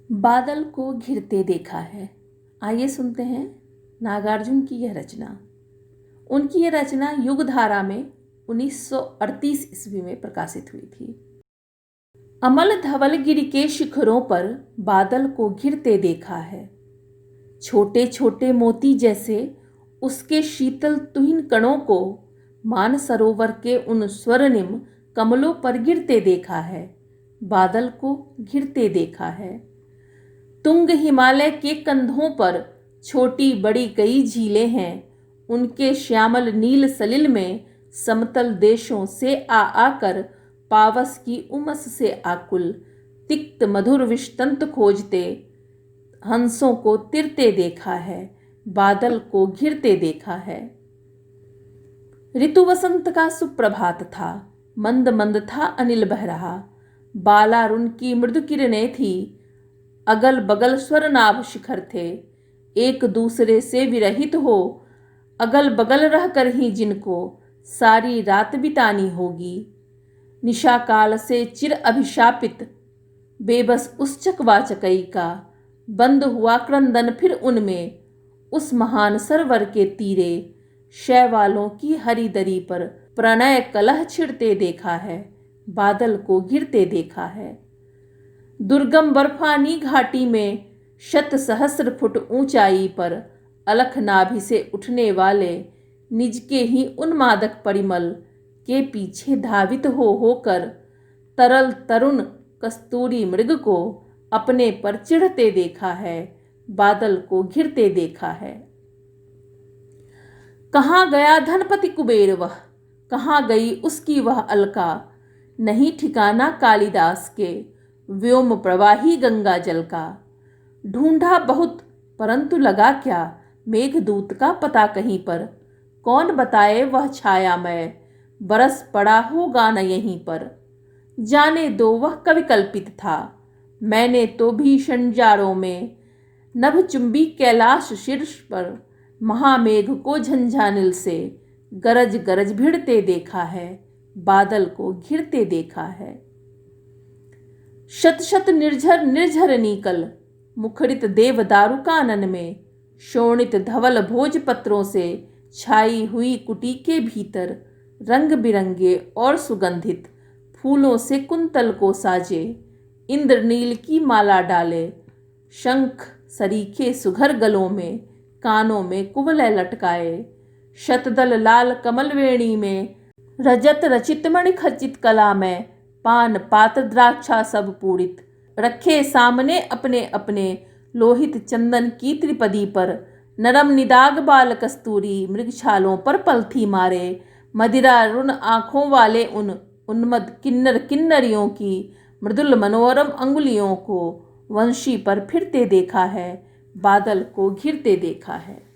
बादल को घिरते देखा है। आइए सुनते हैं नागार्जुन की यह रचना। उनकी यह रचना युगधारा में 1938 ईस्वी में प्रकाशित हुई थी। अमल धवलगिरी के शिखरों पर बादल को घिरते देखा है। छोटे छोटे मोती जैसे उसके शीतल तुहिन कणों को मानसरोवर के उन स्वर्णिम कमलों पर गिरते देखा है। बादल को घिरते देखा है। तुंग हिमालय के कंधों पर छोटी बड़ी कई झीलें हैं। उनके श्यामल नील सलिल में समतल देशों से आकर पावस की उमस से आकुल तिक्त मधुर विष्तंत खोजते हंसों को तिरते देखा है। बादल को घिरते देखा है। ऋतु वसंत का सुप्रभात था। मंद मंद था अनिल बह रहा। बालारुण की मृदु किरणें थी। अगल बगल स्वरनाभ शिखर थे। एक दूसरे से विरहित हो अगल बगल रहकर ही जिनको सारी रात बितानी होगी। निशा काल से चिर अभिशापित बेबस उस चकवाचकई का बंद हुआ क्रंदन फिर उनमें उस महान सरवर के तीरे शैवालों की हरी दरी पर प्रणय कलह छिड़ते देखा है। बादल को घिरते देखा है। दुर्गम बर्फानी घाटी में शत सहस्र फुट ऊंचाई पर अलख नाभि से उठने वाले निज के ही उन्मादक परिमल के पीछे धावित होकर तरल तरुण कस्तूरी मृग को अपने पर चिढ़ते देखा है। बादल को घिरते देखा है। कहाँ गया धनपति कुबेर वह, कहाँ गई उसकी वह अलका। नहीं ठिकाना कालिदास के व्योम प्रवाही गंगा जल का। ढूंढा बहुत परंतु लगा क्या मेघदूत का पता कहीं पर। कौन बताए वह छायामय बरस पड़ा होगा न यहीं पर। जाने दो वह कवि कल्पित था। मैंने तो भीषण जाड़ों में नभ चुंबी कैलाश शीर्ष पर महामेघ को झंझानिल से गरज गरज भिड़ते देखा है। बादल को घिरते देखा है। शत शत निर्झर निर्झर नीकल मुखरित देवदारु कानन में शोणित धवल भोजपत्रों से छाई हुई कुटी के भीतर रंग बिरंगे और सुगंधित फूलों से कुंतल को साजे इंद्रनील की माला डाले शंख सरीखे सुघर गलों में कानों में कुवलय लटकाए शतदल लाल कमल वेणी में रजत रचित मणि खचित कला में पान पात्र द्राक्षा सब पूरित रखे सामने अपने अपने लोहित चंदन की त्रिपदी पर नरम निदाग बाल कस्तूरी मृगछालों पर पलथी मारे मदिरा रुण आंखों वाले उन उन्मद किन्नर किन्नरियों की मृदुल मनोरम अंगुलियों को वंशी पर फिरते देखा है। बादल को घिरते देखा है।